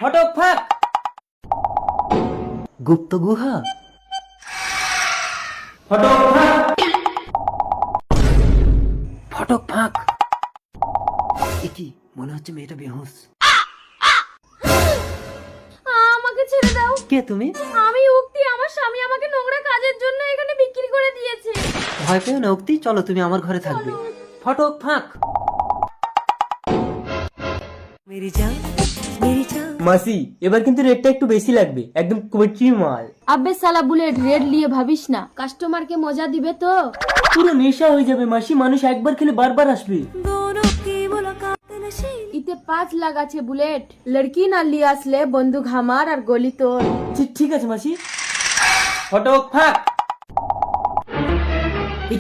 ফটক ফাঁক। গুপ্ত গুহা। ফটক ফাঁক। ফটক ফাঁক। কি মনে হচ্ছে মেয়েটা বেহুশ। আমাকে ছেড়ে দাও। কে তুমি? আমি উক্তি, আমার স্বামী আমাকে নোংরা কাজের জন্য এখানে বিক্রি করে দিয়েছে। ভয় পেও না উক্তি, চলো তুমি আমার ঘরে থাকবে। ফটক ফাঁক। মেরি জান, মেরি জান। মাসি, এবার কিন্তু রেটটা একটু বেশি লাগবে, একদম কোচি মাল। আবে সালা বুলেট, রেড নিয়ে ভাবিস না, কাস্টমারকে মজা দিবে তো। পুরো নেশা হয়ে যাবে মাসি, মানুষ একবার খেলে বারবার আসবে। ইতে 5 লাখ আছে বুলেট, লড়কি না লিয়ে আসলে বন্দুক হামার আর গলি তোর। ঠিক আছে মাসি। ফটক ফাঁক।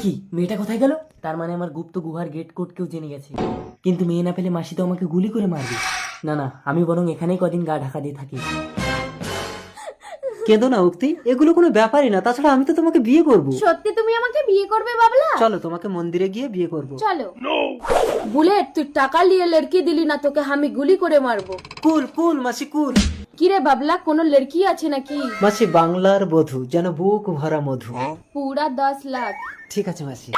কি মেয়েটা কোথায় গেল? তার মানে আমার গুপ্ত গুহার গেট কোড কেউ জেনে গেছে। কিন্তু মেয়ে না পেলে মাসি তো আমাকে গুলি করে মারবে। না না, আমি বরং এখানেই কদিন গা ঢাকা দিয়ে থাকি। কেঁদো না উক্তি, এগুলো কোনো ব্যাপারই না। তাছাড়া আমি তো তোমাকে বিয়ে করব। সত্যি তুমি আমাকে বিয়ে করবে বাবলা? চলো তোমাকে মন্দিরে গিয়ে বিয়ে করব। চলো। বুলেট, তুই টাকা নিয়ে লড়কি দিলি না, তোকে আমি গুলি করে মারবো। কুল কুল মাসি কুল। কিরে বাবলা, কোনো লড়কি আছে নাকি? মাসি বাংলার বধূ, যেন বুক ভরা মধু। পুরা 10 লাখ। ঠিক আছে মাসি।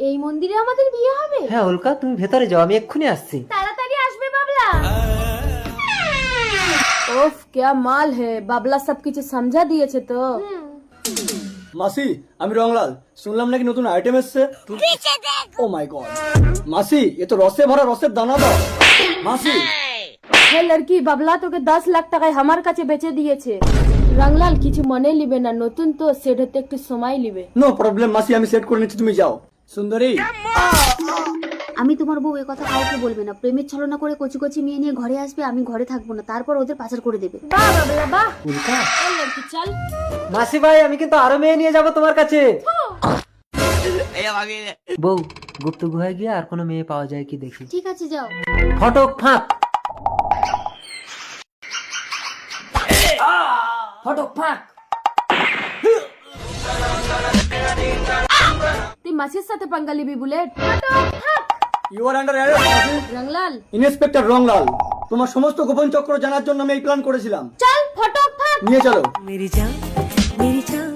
এই মন্দিরে আমাদের বিয়ে হবে? হ্যাঁ অলকা, তুমি ভেতরে যাও, আমি এক্ষুনি আসছি। তাড়াতাড়ি আসবে বাবলা। ওফ क्या মাল হে, বাবলা সব কিছু সমঝা দিয়েছে তো। মাসি, আমি রংলাল। শুনলাম নাকি নতুন আইটেম এসছে। ও মাই গড মাসি, এ তো রসে ভরা রসের দানা দাও। মাসি হে লড়কি, বাবলা তোকে 10 লাখ টাকায় আমার কাছে বেচে দিয়েছে। রংলাল কিছু মনে লিবে না, নতুন তো সেট হতে একটু সময় লিবে। নো প্রবলেম মাসি, আমি সেট করে নিচ্ছি, তুমি যাও। সুন্দরী, আমি তোমার বউ, এ কথা কাউকে বলবে না। প্রেমের ছলনা করে কচি কচি মেয়ে নিয়ে ঘরে আসবে, আমি ঘরে থাকবো না, তারপর ওদের পাচার করে দেবে। বাহ বাবলা বাহ। উল্কা। এই লড়কি চল। মাসি ভাই, আমি কিন্তু আরো মেয়ে নিয়ে যাবো তোমার কাছে। বউ, গুপ্ত গুহায় গিয়ে আর কোনো মেয়ে পাওয়া যায় কি দেখি। ঠিক আছে যাও। ফটক ফাঁক। ফটক ফাঁক। তুই মাসির সাথে পাঙ্গা লিবি bullet? You are under arrest মাসি। রংলাল ইন্সপেক্টর রংলাল, তোমার সমস্ত গোপন চক্র জানার জন্য আমি এই প্ল্যান করেছিলাম। চল ফটক ফাঁক। নিয়ে চলো। মেরি জান, মেরি জান।